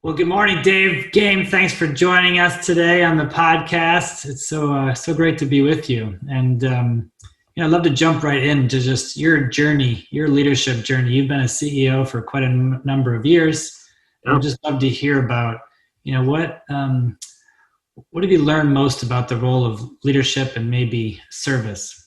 Well, good morning, Dave Gehm. Thanks for joining us today on the podcast. It's so great to be with you. And I'd love to jump right into just your journey, your leadership journey. You've been a CEO for quite a number of years. And I'd just love to hear about, what have you learned most about the role of leadership and maybe service?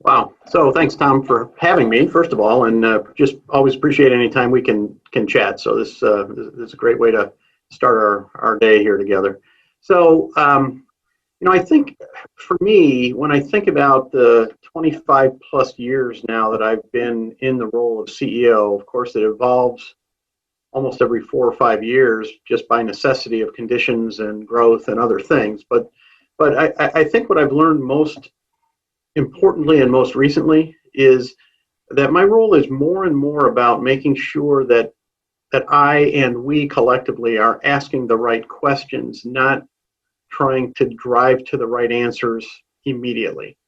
Wow. So thanks, Tom, for having me, first of all, and just always appreciate any time we can chat. So this is a great way to start our day here together. So, I think for me, when I think about the 25 plus years now that I've been in the role of CEO, of course, it evolves almost every 4 or 5 years just by necessity of conditions and growth and other things. But I think what I've learned most importantly and most recently is that my role is more and more about making sure that I and we collectively are asking the right questions, not trying to drive to the right answers immediately.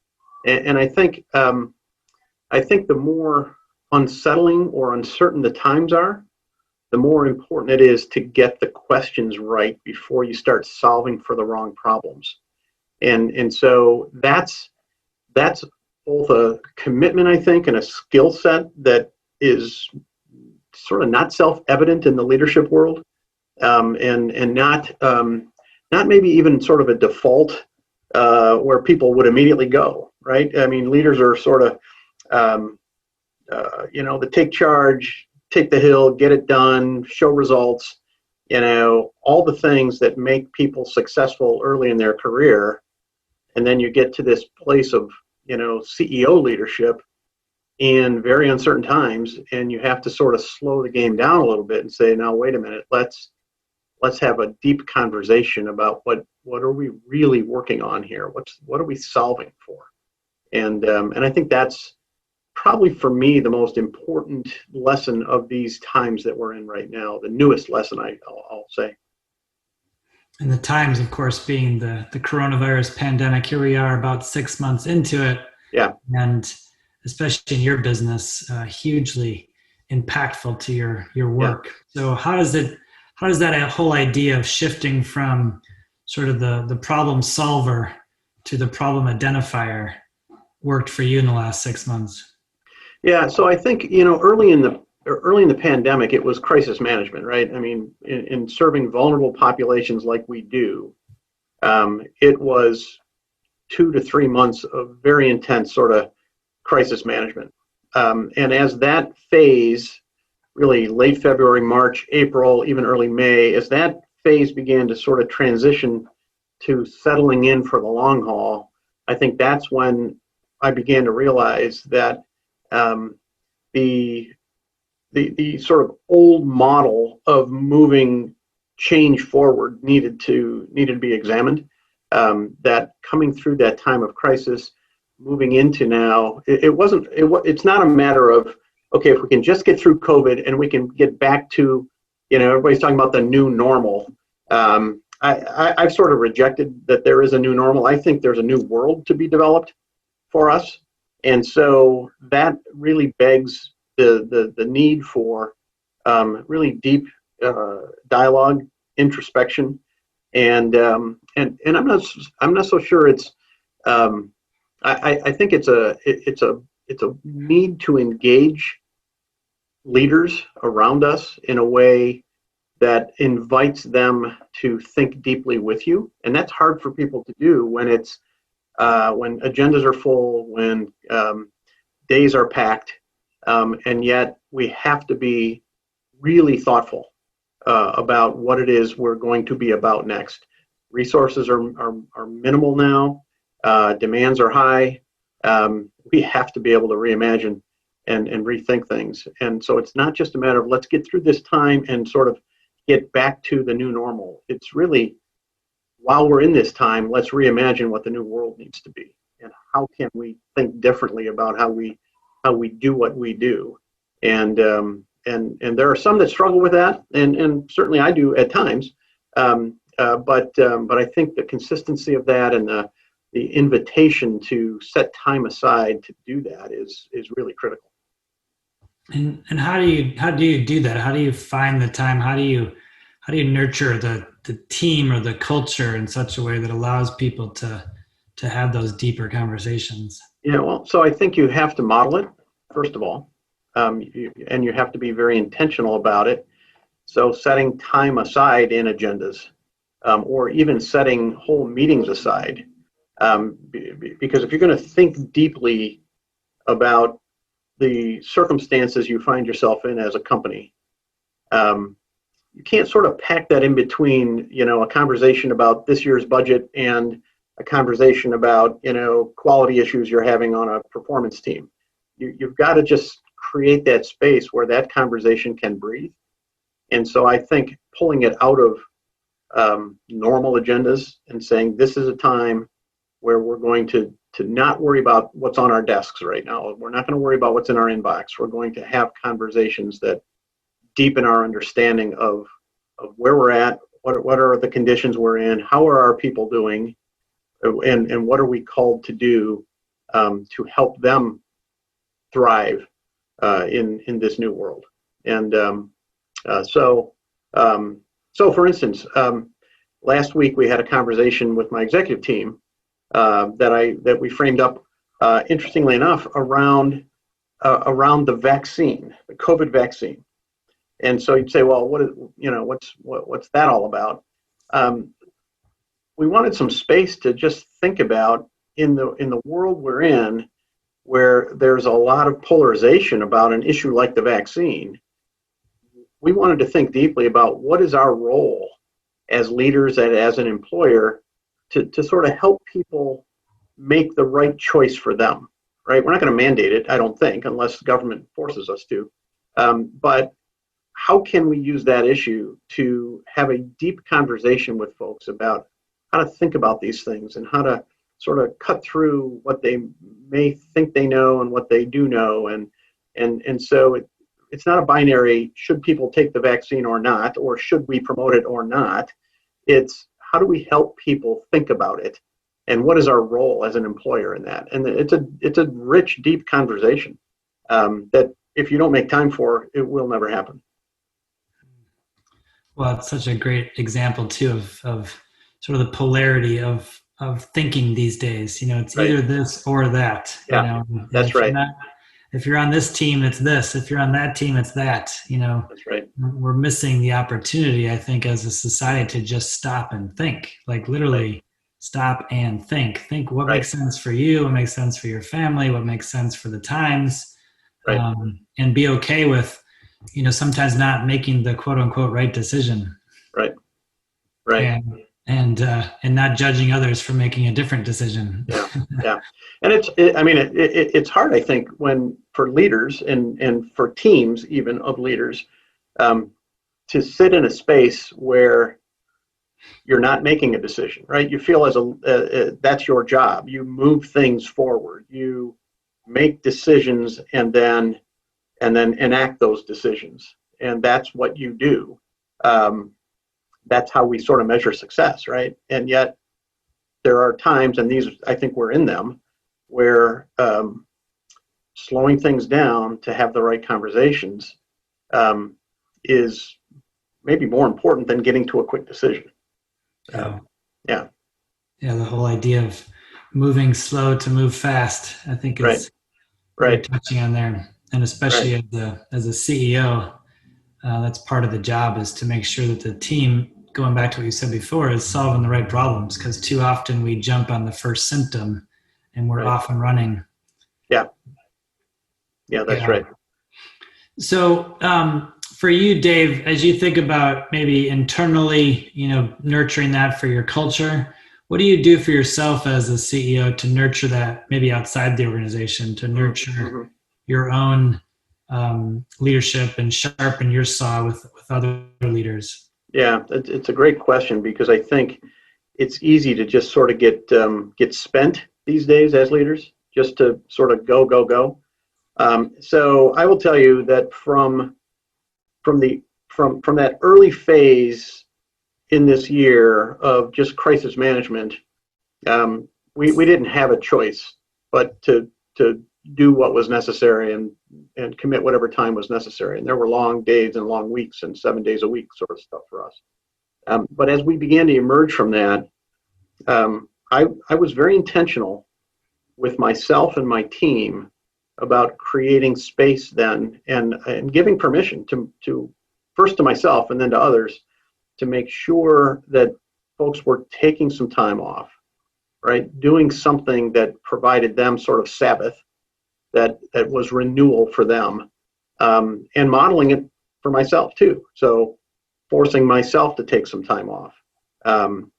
And I think the more unsettling or uncertain the times are, the more important it is to get the questions right before you start solving for the wrong problems. And so that's both a commitment, I think, and a skill set that is sort of not self-evident in the leadership world, and not maybe even sort of a default where people would immediately go, right? I mean, leaders are sort of, the take charge, take the hill, get it done, show results, all the things that make people successful early in their career. And then you get to this place of, CEO leadership in very uncertain times, and you have to sort of slow the game down a little bit and say, now, wait a minute, let's have a deep conversation about what are we really working on here? What are we solving for? And I think that's probably for me the most important lesson of these times that we're in right now, the newest lesson I'll say. And the times, of course, being the coronavirus pandemic. Here we are about 6 months into it. Yeah. And especially in your business, hugely impactful to your work. Yeah. So how does that whole idea of shifting from sort of the problem solver to the problem identifier worked for you in the last 6 months? Yeah. So I think, early in the pandemic, it was crisis management, right? I mean, in serving vulnerable populations like we do, it was 2 to 3 months of very intense sort of crisis management. And as that phase, really late February, March, April, even early May, as that phase began to sort of transition to settling in for the long haul, I think that's when I began to realize that the sort of old model of moving change forward needed to be examined. That coming through that time of crisis, moving into now, it's not a matter of, okay, if we can just get through COVID and we can get back to, everybody's talking about the new normal. I've sort of rejected that there is a new normal. I think there's a new world to be developed for us. And so that really begs the need for really deep dialogue, introspection, and I'm not so sure it's. I think it's a need to engage leaders around us in a way that invites them to think deeply with you, and that's hard for people to do when when agendas are full, when days are packed. And yet we have to be really thoughtful about what it is we're going to be about next. Resources are minimal now. Demands are high. We have to be able to reimagine and rethink things. And so it's not just a matter of let's get through this time and sort of get back to the new normal. It's really, while we're in this time, let's reimagine what the new world needs to be and how can we think differently about how we do what we do. And there are some that struggle with that, and certainly I do at times. But I think the consistency of that and the invitation to set time aside to do that is really critical. And how do you do that? How do you find the time? How do how do you nurture the team or the culture in such a way that allows people to have those deeper conversations? Yeah, well, so I think you have to model it, first of all, and you have to be very intentional about it. So setting time aside in agendas, or even setting whole meetings aside, because if you're going to think deeply about the circumstances you find yourself in as a company, you can't sort of pack that in between, a conversation about this year's budget and a conversation about, quality issues you're having on a performance team. You've got to just create that space where that conversation can breathe. And so I think pulling it out of normal agendas and saying this is a time where we're going to not worry about what's on our desks right now. We're not going to worry about what's in our inbox. We're going to have conversations that deepen our understanding of where we're at, what are the conditions we're in, how are our people doing, and what are we called to do to help them thrive in this new world. And so for instance, last week we had a conversation with my executive team that we framed up, interestingly enough, around the vaccine, the COVID vaccine. And so you'd say, well, what's that all about? We wanted some space to just think about in the world we're in, where there's a lot of polarization about an issue like the vaccine. We wanted to think deeply about what is our role as leaders and as an employer to sort of help people make the right choice for them, right? We're not going to mandate it, I don't think, unless the government forces us to. But how can we use that issue to have a deep conversation with folks about how to think about these things and how to sort of cut through what they may think they know and what they do know. And so it's not a binary, should people take the vaccine or not, or should we promote it or not? It's how do we help people think about it, and what is our role as an employer in that? And it's a rich, deep conversation that if you don't make time for, it will never happen. Well, it's such a great example too of sort of the polarity of thinking these days. It's Right. either this or that. Yeah, that's right. If you're on this team, it's this. If you're on that team, it's that. That's right. We're missing the opportunity, I think, as a society to just stop and think, like literally Right. stop and think. Think what Right. makes sense for you, what makes sense for your family, what makes sense for the times, Right. and be okay with, sometimes not making the quote unquote right decision. Right. Right. And not judging others for making a different decision. Yeah. And it's hard, I think, when for leaders and for teams even of leaders, to sit in a space where you're not making a decision, right? You feel that's your job. You move things forward. You make decisions and then enact those decisions, and that's what you do. That's how we sort of measure success, right? And yet there are times, and these, I think we're in them, where slowing things down to have the right conversations is maybe more important than getting to a quick decision. Yeah, the whole idea of moving slow to move fast, I think is right. touching on there. And especially as a CEO, that's part of the job, is to make sure that the team, going back to what you said before, is solving the right problems, because too often we jump on the first symptom and we're off and running. Yeah, that's right. So for you, Dave, as you think about maybe internally, nurturing that for your culture, what do you do for yourself as a CEO to nurture that maybe outside the organization, to nurture your own leadership and sharpen your saw with other leaders? Yeah, it's a great question, because I think it's easy to just sort of get spent these days as leaders, just to sort of go. So I will tell you that from that early phase in this year of just crisis management, we didn't have a choice but to do what was necessary and commit whatever time was necessary. And there were long days and long weeks and 7 days a week sort of stuff for us. But as we began to emerge from that, I was very intentional with myself and my team about creating space then and giving permission to first to myself and then to others to make sure that folks were taking some time off, right? Doing something that provided them sort of Sabbath, that was renewal for them, and modeling it for myself too. So forcing myself to take some time off, and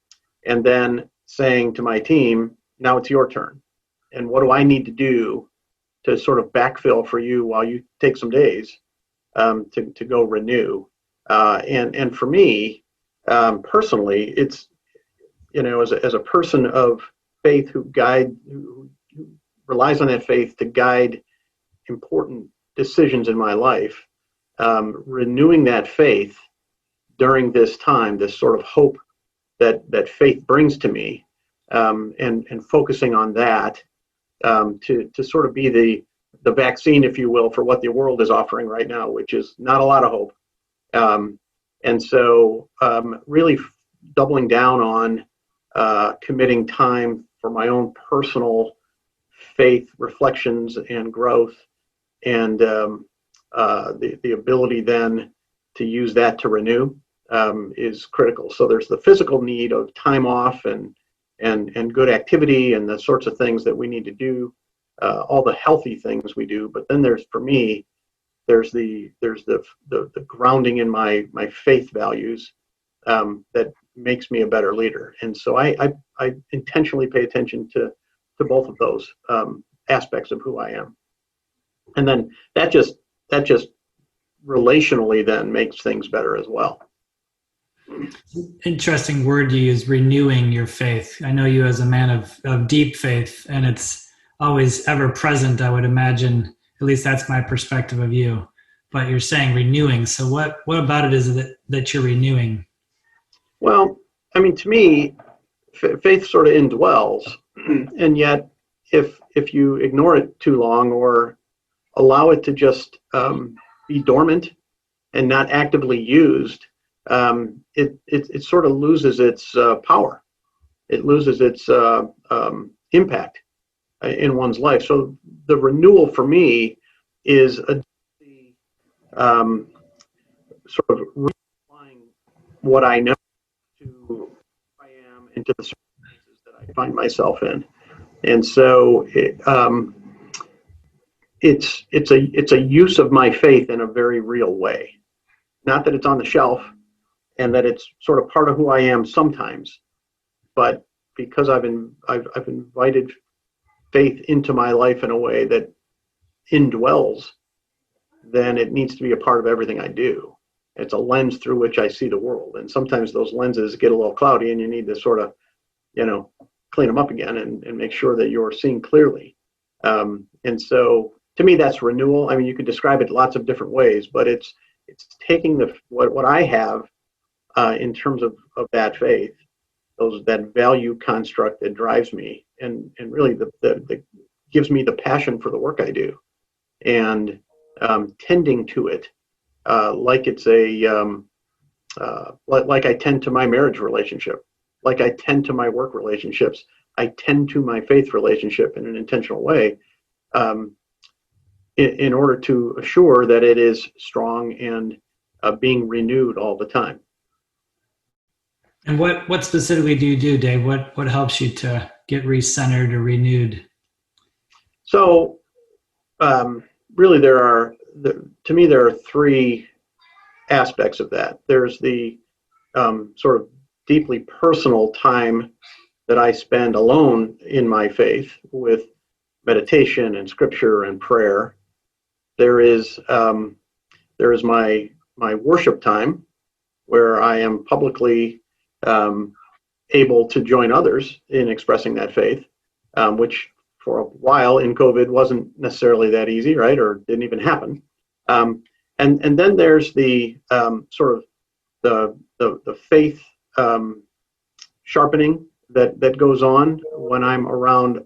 then saying to my team, now it's your turn. And what do I need to do to sort of backfill for you while you take some days to go renew? And for me, personally, it's, as a person of faith who relies on that faith to guide important decisions in my life, renewing that faith during this time, this sort of hope that faith brings to me, and focusing on that to sort of be the vaccine, if you will, for what the world is offering right now, which is not a lot of hope. And so really doubling down on committing time for my own personal faith reflections and growth, and the ability then to use that to renew is critical. So there's the physical need of time off and good activity and the sorts of things that we need to do, all the healthy things we do. But then for me, there's the grounding in my faith values that makes me a better leader. And so I intentionally pay attention to both of those aspects of who I am. And then that just relationally then makes things better as well. Interesting word you use, renewing your faith. I know you as a man of deep faith, and it's always ever present, I would imagine. At least that's my perspective of you. But you're saying renewing. So what about it is that you're renewing? Well, I mean, to me, faith sort of indwells, and yet if you ignore it too long or allow it to just be dormant and not actively used, it sort of loses its power. It loses its impact in one's life. So the renewal for me is sort of reapplying what I know to who I am and to the circumstances that I find myself in. And so it's a use of my faith in a very real way. Not that it's on the shelf and that it's sort of part of who I am sometimes, but because I've invited faith into my life in a way that indwells, then it needs to be a part of everything I do. It's a lens through which I see the world. And sometimes those lenses get a little cloudy and you need to sort of, clean them up again and make sure that you're seeing clearly. And so to me, that's renewal. I mean, you could describe it lots of different ways, but it's taking what I have in terms of that faith, that value construct that drives me and really the gives me the passion for the work I do, and tending to it like it's like I tend to my marriage relationship, like I tend to my work relationships, I tend to my faith relationship in an intentional way, in order to assure that it is strong and being renewed all the time. And what specifically do you do, Dave? What helps you to get recentered or renewed? So really there are three aspects of that. There's the sort of deeply personal time that I spend alone in my faith with meditation and scripture and prayer. There is my worship time where I am publicly able to join others in expressing that faith, which for a while in COVID wasn't necessarily that easy, right? Or didn't even happen. And then there's the sort of the faith sharpening that goes on when I'm around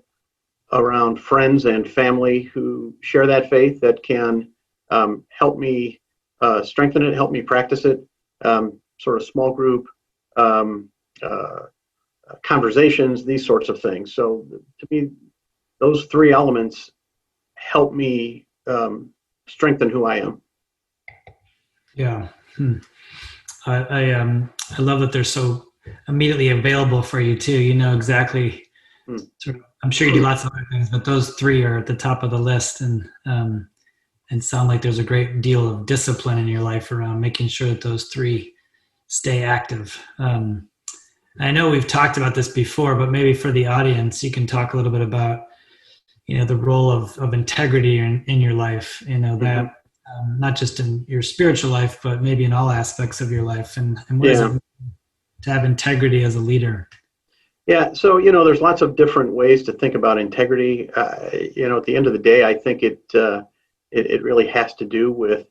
around friends and family who share that faith, that can help me strengthen it, help me practice it, sort of small group conversations, these sorts of things. So to me, those three elements help me strengthen who I am. Yeah. I love that they're so immediately available for you too. You know exactly. Sort of, I'm sure you do lots of other things, but those three are at the top of the list, and sound like there's a great deal of discipline in your life around making sure that those three stay active. I know we've talked about this before, but maybe for the audience, you can talk a little bit about, the role of integrity in your life, that not just in your spiritual life, but maybe in all aspects of your life. And what does it mean to have integrity as a leader? Yeah, so there's lots of different ways to think about integrity. At the end of the day, I think it really has to do with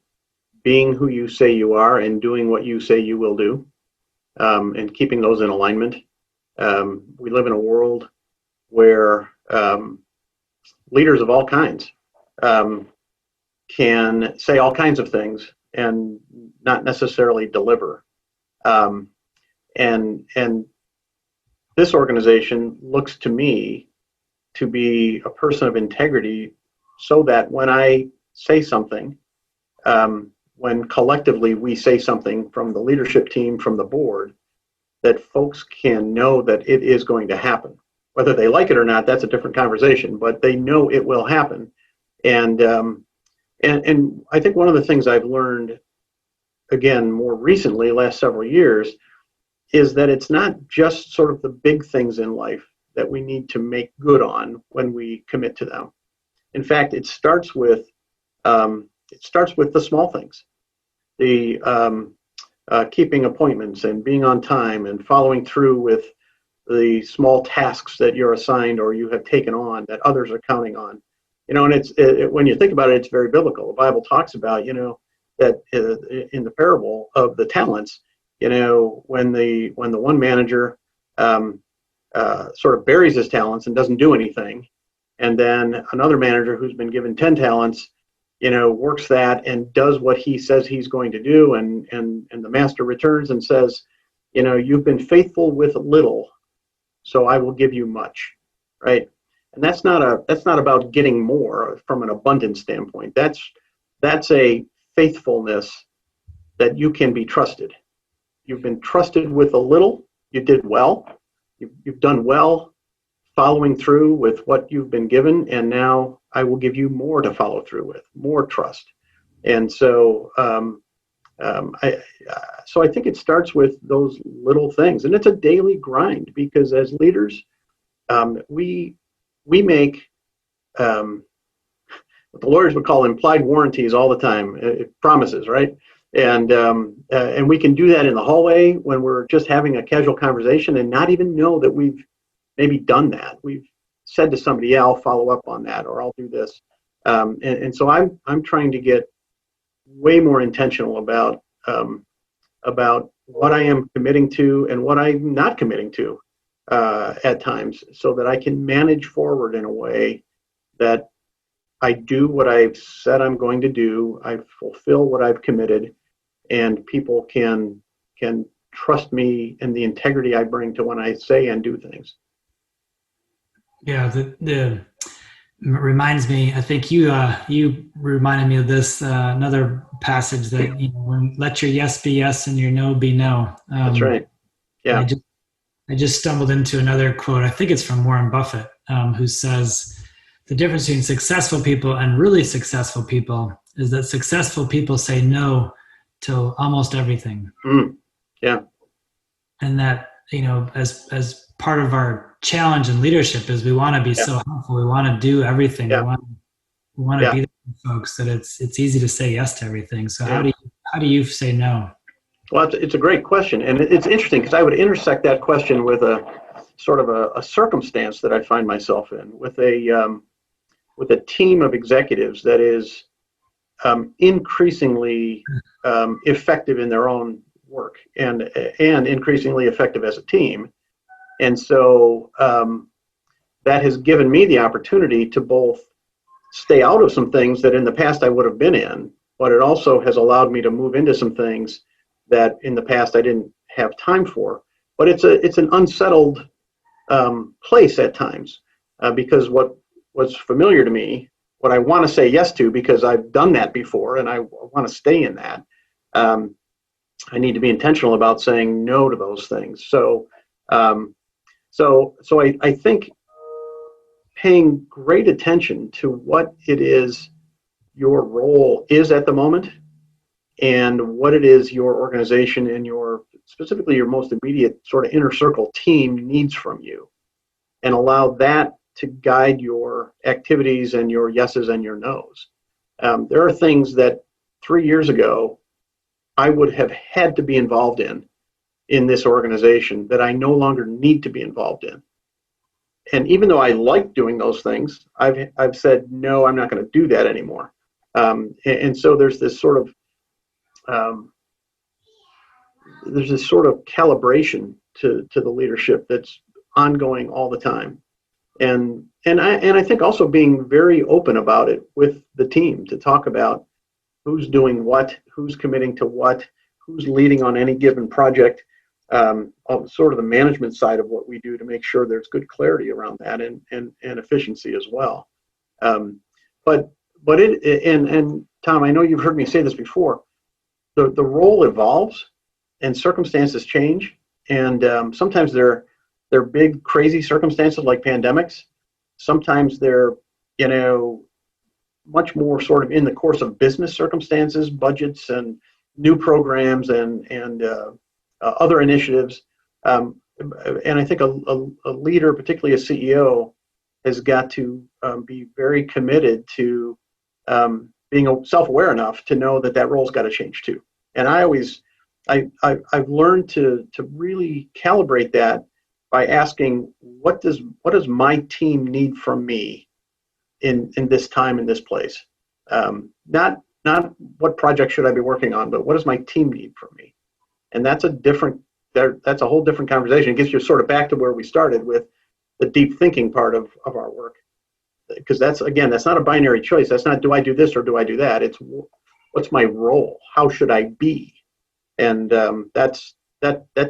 being who you say you are and doing what you say you will do, and keeping those in alignment. We live in a world where leaders of all kinds can say all kinds of things and not necessarily deliver. And this organization looks to me to be a person of integrity, so that when I say something, when collectively we say something from the leadership team, from the board, that folks can know that it is going to happen. Whether they like it or not, that's a different conversation, but they know it will happen. And I think one of the things I've learned, again, more recently, last several years, is that it's not just sort of the big things in life that we need to make good on when we commit to them. In fact, it starts with the small things, the keeping appointments and being on time and following through with the small tasks that you're assigned or you have taken on that others are counting on. And when you think about it, it's very biblical. The Bible talks about, that in the parable of the talents, when the one manager sort of buries his talents and doesn't do anything, and then another manager who's been given 10 talents, works that and does what he says he's going to do, and the master returns and says, you've been faithful with little, so I will give you much, right? And that's not about getting more from an abundance standpoint. That's a faithfulness that you can be trusted. You've been trusted with a little. You did well. You've done well following through with what you've been given, and now I will give you more to follow through with, more trust. And so, I think it starts with those little things, and it's a daily grind, because as leaders, we make what the lawyers would call implied warranties all the time, promises, right? And we can do that in the hallway when we're just having a casual conversation and not even know that we've maybe done that. We've said to somebody, yeah, I'll follow up on that, or I'll do this. And so I'm trying to get way more intentional about what I am committing to and what I'm not committing to at times, so that I can manage forward in a way that I do what I've said I'm going to do, I fulfill what I've committed, and people can trust me and the integrity I bring to when I say and do things. Yeah, the reminds me, I think you reminded me of this, another passage that, when let your yes be yes and your no be no. That's right. Yeah. I just stumbled into another quote. I think it's from Warren Buffett, who says, the difference between successful people and really successful people is that successful people say no to almost everything. Yeah. And that, as part of our challenge in leadership is we want to be so helpful. We want to do everything. Yeah. We want to be there for folks, that it's easy to say yes to everything. So how do you say no? Well, it's a great question. And it's interesting, because I would intersect that question with a sort of a circumstance that I find myself in, with a team of executives that is increasingly effective in their own work, and increasingly effective as a team. And so that has given me the opportunity to both stay out of some things that in the past I would have been in, but it also has allowed me to move into some things that in the past I didn't have time for. But it's an unsettled place at times because what was familiar to me, what I want to say yes to because I've done that before and I want to stay in that. I need to be intentional about saying no to those things. So I think paying great attention to what it is your role is at the moment and what it is your organization and specifically your most immediate sort of inner circle team needs from you, and allow that to guide your activities and your yeses and your nos. There are things that 3 years ago I would have had to be involved in this organization that I no longer need to be involved in. And even though I like doing those things, I've said, no, I'm not going to do that anymore. And so there's this sort of calibration to the leadership that's ongoing all the time. And I think also being very open about it with the team to talk about who's doing what, who's committing to what, who's leading on any given project. Sort of the management side of what we do to make sure there's good clarity around that and efficiency as well. But Tom, I know you've heard me say this before. The role evolves and circumstances change, and sometimes they're big, crazy circumstances like pandemics. Sometimes they're much more sort of in the course of business circumstances, budgets, and new programs and other initiatives, and I think a leader, particularly a CEO, has got to be very committed to being self-aware enough to know that role's got to change too. And I've learned to really calibrate that by asking what does my team need from me in this time in this place, not what project should I be working on, but what does my team need from me. And that's a whole different conversation. It gets you sort of back to where we started with the deep thinking part of our work. Because that's not a binary choice. That's not, do I do this or do I do that? It's what's my role? How should I be? And that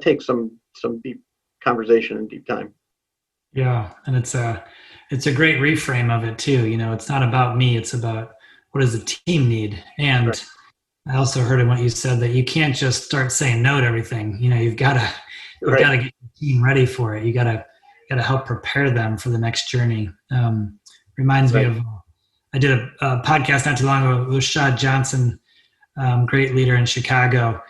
takes some deep conversation and deep time. Yeah, and it's a great reframe of it too. It's not about me. It's about what does the team need. And right. I also heard in what you said that you can't just start saying no to everything. You've got to get the team ready for it. You got to help prepare them for the next journey. Reminds me of, I did a podcast not too long ago with Shad Johnson, great leader in Chicago,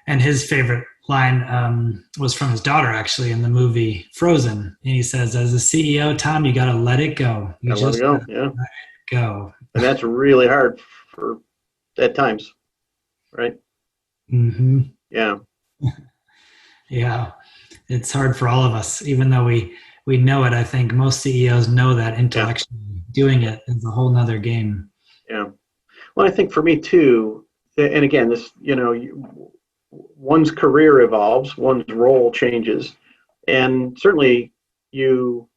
and his favorite line was from his daughter actually in the movie Frozen. And he says, as a CEO, Tom, you got to let it go. You just let it go. And that's really hard at times. Right. Mm-hmm. Yeah. Yeah. It's hard for all of us, even though we know it. I think most CEOs know that intellectually. Doing it is a whole nother game. Yeah. Well, I think for me too, and again, this, one's career evolves, one's role changes, and certainly you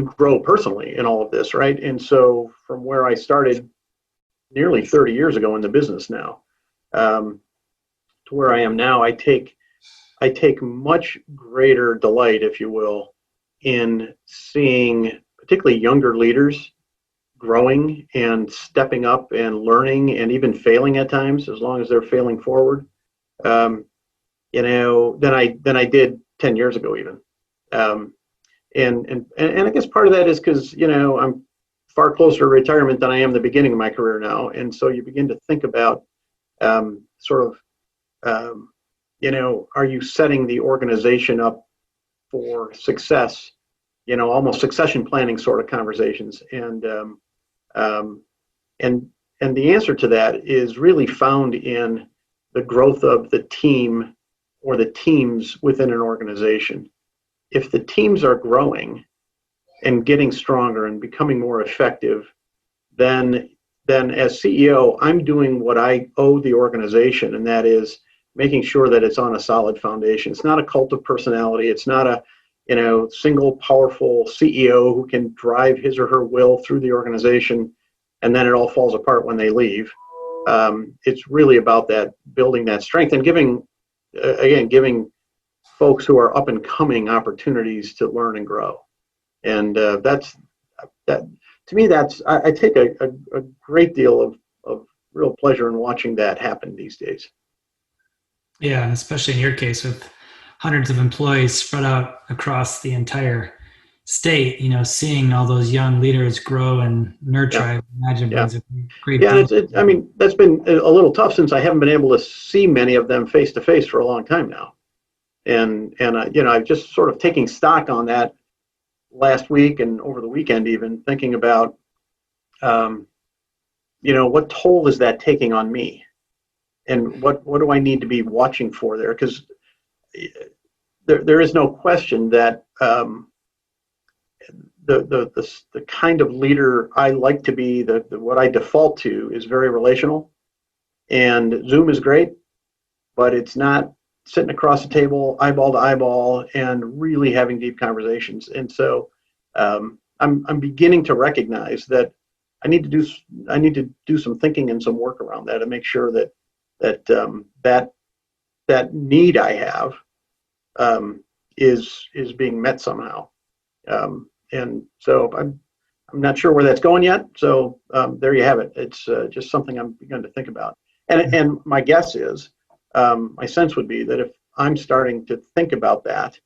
grow personally in all of this, right? And so from where I started nearly 30 years ago in the business now, to where I am now, I take much greater delight, if you will, in seeing particularly younger leaders growing and stepping up and learning and even failing at times, as long as they're failing forward, than I did 10 years ago even. And I guess part of that is because, I'm far closer to retirement than I am the beginning of my career now. And so you begin to think about are you setting the organization up for success, almost succession planning sort of conversations. And the answer to that is really found in the growth of the team or the teams within an organization. If the teams are growing and getting stronger and becoming more effective, then as CEO, I'm doing what I owe the organization, and that is making sure that it's on a solid foundation. It's not a cult of personality. It's not single powerful CEO who can drive his or her will through the organization, and then it all falls apart when they leave. It's really about that, building that strength and giving folks who are up and coming opportunities to learn and grow. And that to me, I take a great deal of real pleasure in watching that happen these days. Yeah, and especially in your case with hundreds of employees spread out across the entire state, seeing all those young leaders grow and nurture, I imagine brings a great deal. I mean, that's been a little tough since I haven't been able to see many of them face to face for a long time now. And I've just sort of taking stock on that last week and over the weekend, even thinking about, what toll is that taking on me? And what do I need to be watching for there? Because there is no question that the kind of leader I like to be, what I default to is very relational. And Zoom is great, but it's not sitting across the table, eyeball to eyeball, and really having deep conversations. And so I'm beginning to recognize that I need to do some thinking and some work around that and make sure that need I have is being met somehow. And so I'm not sure where that's going yet. So there you have it. It's just something I'm beginning to think about. And my guess is, my sense would be that if I'm starting to think about that,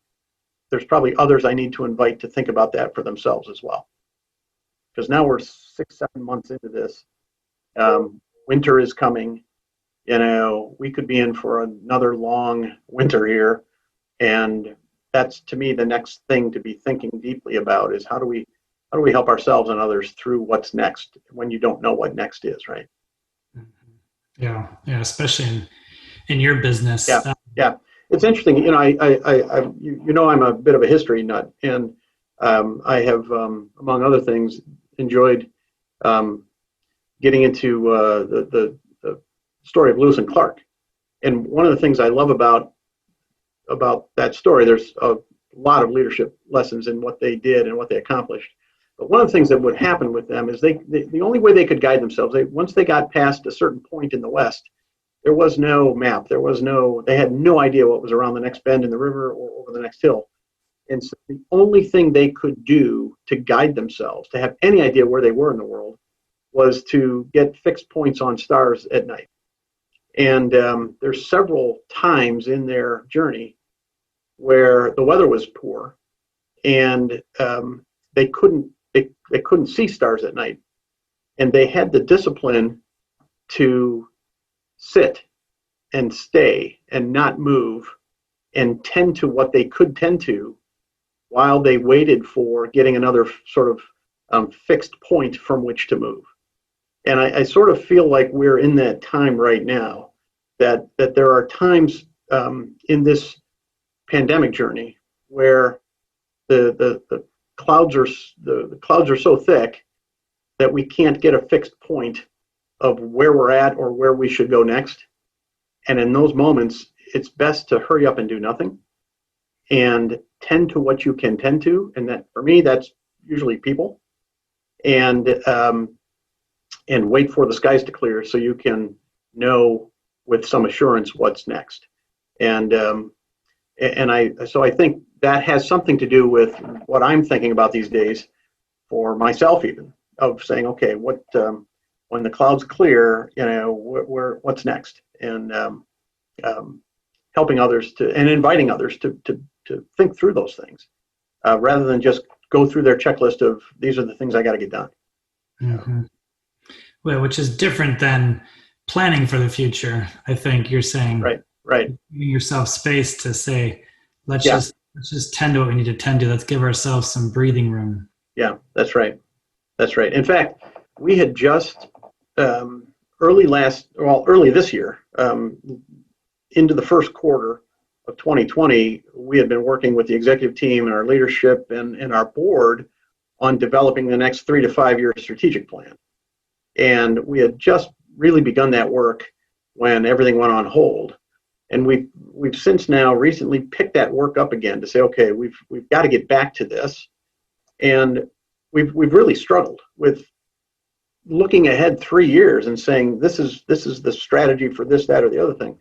there's probably others I need to invite to think about that for themselves as well. Because now we're 6-7 months into this. Winter is coming. We could be in for another long winter here. And that's, to me, the next thing to be thinking deeply about is how do we help ourselves and others through what's next when you don't know what next is, right? Yeah, especially in your business. Yeah. It's interesting. I'm a bit of a history nut, and I have, among other things, enjoyed getting into the story of Lewis and Clark. And one of the things I love about that story, there's a lot of leadership lessons in what they did and what they accomplished. But one of the things that would happen with them is the only way they could guide themselves, once they got past a certain point in the West, there was no map. They had no idea what was around the next bend in the river or over the next hill. And so the only thing they could do to guide themselves, to have any idea where they were in the world, was to get fixed points on stars at night. And there's several times in their journey where the weather was poor and they couldn't see stars at night. And they had the discipline to sit and stay and not move and tend to what they could tend to while they waited for getting another sort of fixed point from which to move. And I sort of feel like we're in that time right now, that there are times in this pandemic journey where the clouds are so thick that we can't get a fixed point of where we're at or where we should go next. And in those moments, it's best to hurry up and do nothing and tend to what you can tend to. And that, for me, that's usually people. And wait for the skies to clear so you can know with some assurance what's next. And I think that has something to do with what I'm thinking about these days for myself, even, of saying, okay, when the clouds clear, what's next? And helping others and inviting others to think through those things rather than just go through their checklist of these are the things I got to get done. Mm-hmm. Well, which is different than planning for the future. I think you're saying, right. Giving yourself space to say, let's just tend to what we need to tend to. Let's give ourselves some breathing room. Yeah, that's right. In fact, we had just early this year, into the first quarter of 2020, we had been working with the executive team and our leadership and our board on developing the next 3 to 5 year strategic plan. And we had just really begun that work when everything went on hold. And we've since now recently picked that work up again to say, okay, we've got to get back to this. And we've really struggled with looking ahead 3 years and saying, this is the strategy for this, that, or the other thing.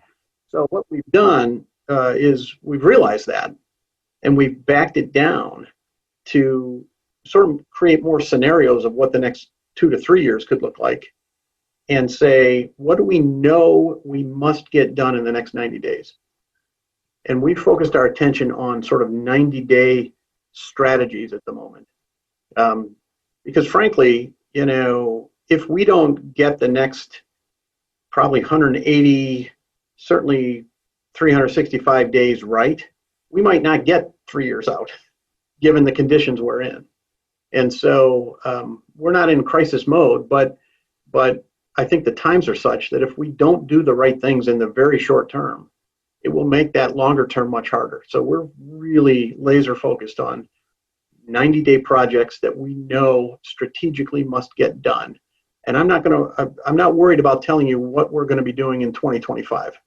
So what we've done is we've realized that, and we've backed it down to sort of create more scenarios of what the next 2 to 3 years could look like, and say, what do we know we must get done in the next 90 days? And we focused our attention on sort of 90-day strategies at the moment. Because frankly, if we don't get the next probably 180, certainly 365 days right, we might not get 3 years out, given the conditions we're in. And so we're not in crisis mode, but I think the times are such that if we don't do the right things in the very short term, it will make that longer term much harder. So we're really laser focused on 90-day projects that we know strategically must get done. And I'm not worried about telling you what we're going to be doing in 2025.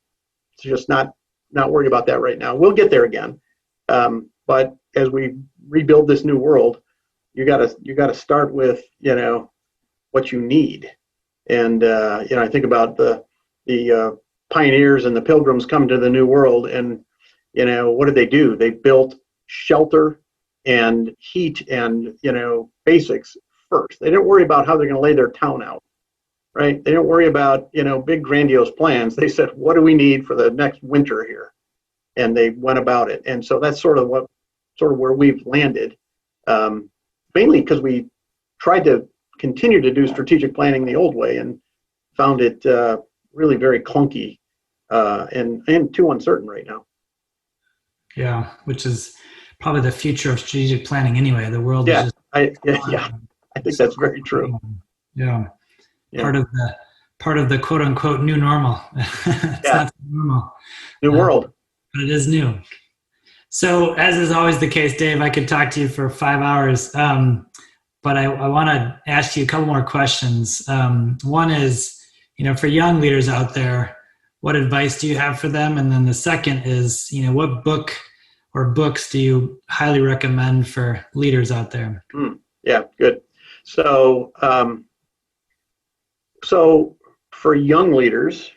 It's just not worried about that right now. We'll get there again. But as we rebuild this new world, you got to start with, what you need. And I think about the pioneers and the pilgrims coming to the new world, and what did they do? They built shelter and heat and basics first. They didn't worry about how they're going to lay their town out, right? They didn't worry about big grandiose plans. They said, what do we need for the next winter here? And they went about it. And so that's sort of where we've landed, mainly because we tried to continue to do strategic planning the old way and found it really very clunky and too uncertain right now. Yeah, which is probably the future of strategic planning anyway. The world is just I think that's very true. Yeah. Part of the quote unquote new normal. It's not normal. New world. But it is new. So as is always the case, Dave, I could talk to you for 5 hours. But I want to ask you a couple more questions. One is, for young leaders out there, what advice do you have for them? And then the second is, what book or books do you highly recommend for leaders out there? Yeah, good. So, for young leaders,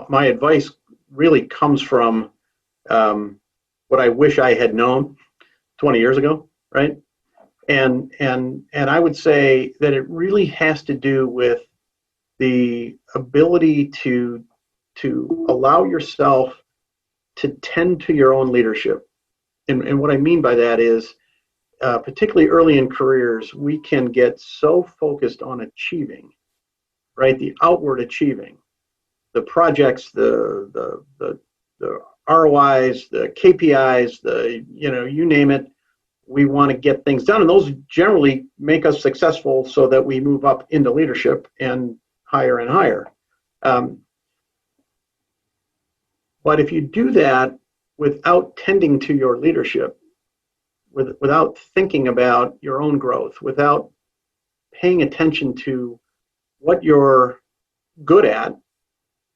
my advice really comes from what I wish I had known 20 years ago, right? And I would say that it really has to do with the ability to allow yourself to tend to your own leadership. And what I mean by that is, particularly early in careers, we can get so focused on achieving, right? The outward achieving, the projects, the ROIs, the KPIs, you name it. We want to get things done, and those generally make us successful so that we move up into leadership and higher and higher. But if you do that without tending to your leadership, without thinking about your own growth, without paying attention to what you're good at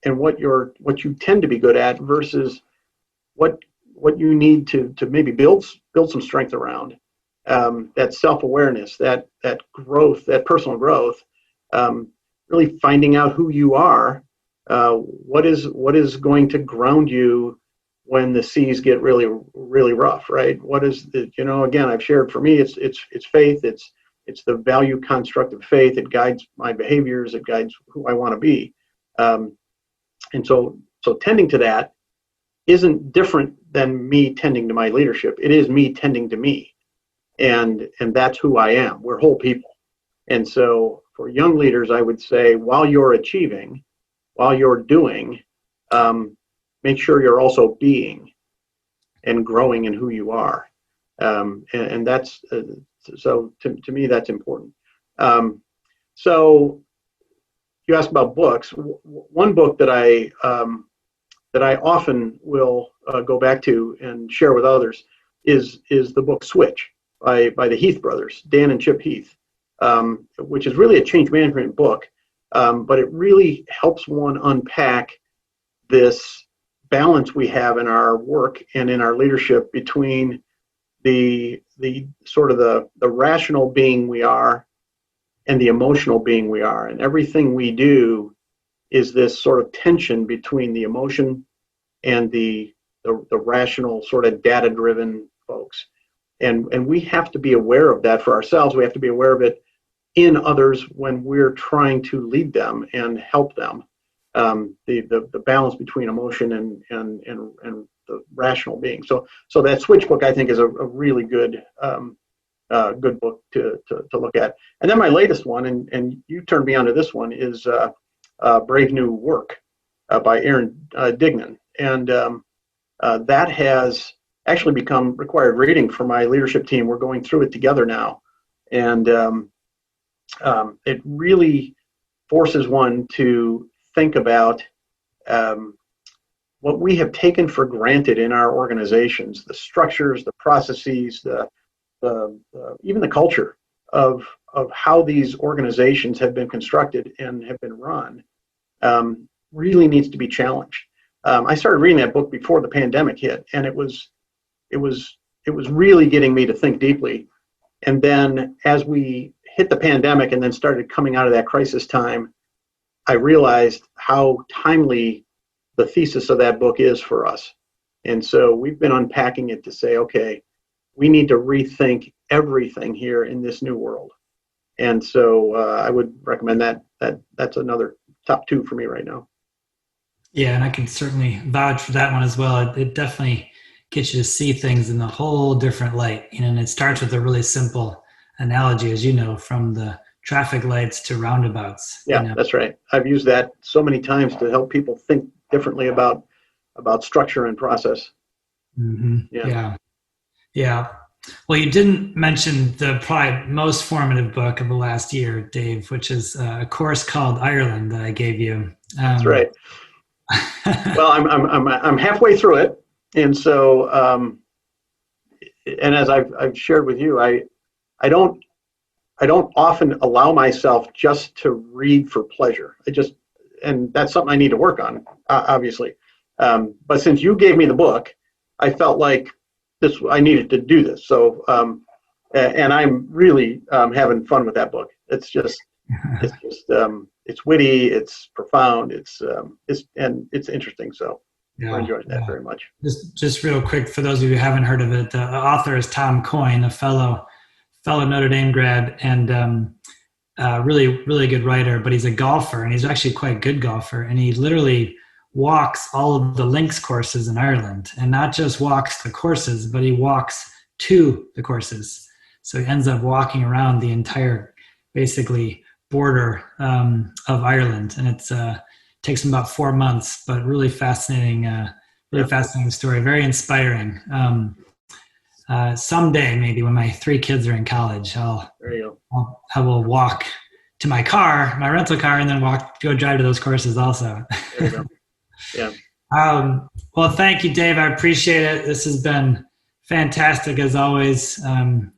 and what you tend to be good at versus what you need to maybe build some strength around, that self-awareness, that growth, that personal growth, really finding out who you are, what is going to ground you when the seas get really, really rough, right? What is again, I've shared, for me, it's faith, it's the value construct of faith. It guides my behaviors, it guides who I want to be. And so tending to that isn't different than me tending to my leadership. It is me tending to me. And that's who I am. We're whole people. And so for young leaders, I would say, while you're achieving, while you're doing, make sure you're also being and growing in who you are. And that's, so to me, that's important. So you asked about books. One book that I often will go back to and share with others is the book Switch by the Heath brothers, Dan and Chip Heath, which is really a change management book. but it really helps one unpack this balance we have in our work and in our leadership between the sort of the rational being we are and the emotional being we are. And everything we do is this sort of tension between the emotion and the rational sort of data-driven folks. And we have to be aware of that for ourselves. We have to be aware of it in others when we're trying to lead them and help them. The balance between emotion and the rational being. So that switch book, I think, is a really good good book to look at. And then my latest one, and you turned me onto this one, is Brave New Work by Aaron Dignan. And that has actually become required reading for my leadership team. We're going through it together now. And it really forces one to think about what we have taken for granted in our organizations, the structures, the processes, even the culture of how these organizations have been constructed and have been run, really needs to be challenged. I started reading that book before the pandemic hit, and it was really getting me to think deeply. And then as we hit the pandemic and then started coming out of that crisis time, I realized how timely the thesis of that book is for us. And so we've been unpacking it to say, okay, we need to rethink everything here in this new world. And so I would recommend that's another top 2 for me right now. Yeah, and I can certainly vouch for that one as well. It definitely gets you to see things in a whole different light. And it starts with a really simple analogy, as you know, from the traffic lights to roundabouts. Yeah, that's right. I've used that so many times to help people think differently about structure and process. Mm-hmm. Yeah. Well, you didn't mention the probably most formative book of the last year, Dave, which is a course called Ireland that I gave you. That's right. Well, I'm halfway through it, and so and as I've shared with you, I don't often allow myself just to read for pleasure. And that's something I need to work on, obviously. But since you gave me the book, I felt like I needed to do this. So, and I'm really having fun with that book. It's witty, it's profound, it's interesting. So I enjoyed that very much. Just real quick, for those of you who haven't heard of it, the author is Tom Coyne, a fellow Notre Dame grad, and really, really good writer, but he's a golfer, and he's actually quite a good golfer, and he literally walks all of the links courses in Ireland, and not just walks the courses, but he walks to the courses. So he ends up walking around the entire, basically, border of Ireland, and it takes him about 4 months, but really fascinating, fascinating story, very inspiring. Someday, maybe when my 3 kids are in college, I will walk to my rental car, and then go drive to those courses also. There you go. Yeah. Well, thank you, Dave. I appreciate it. This has been fantastic as always.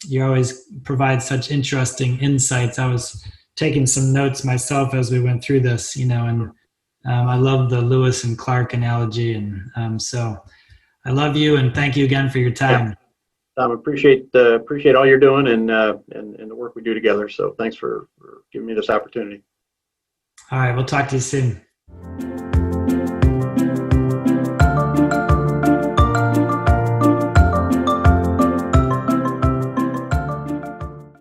You always provide such interesting insights. I was taking some notes myself as we went through this, and I love the Lewis and Clark analogy, and so I love you, and thank you again for your time. Yeah. Appreciate all you're doing and the work we do together. So thanks for giving me this opportunity. All right, we'll talk to you soon.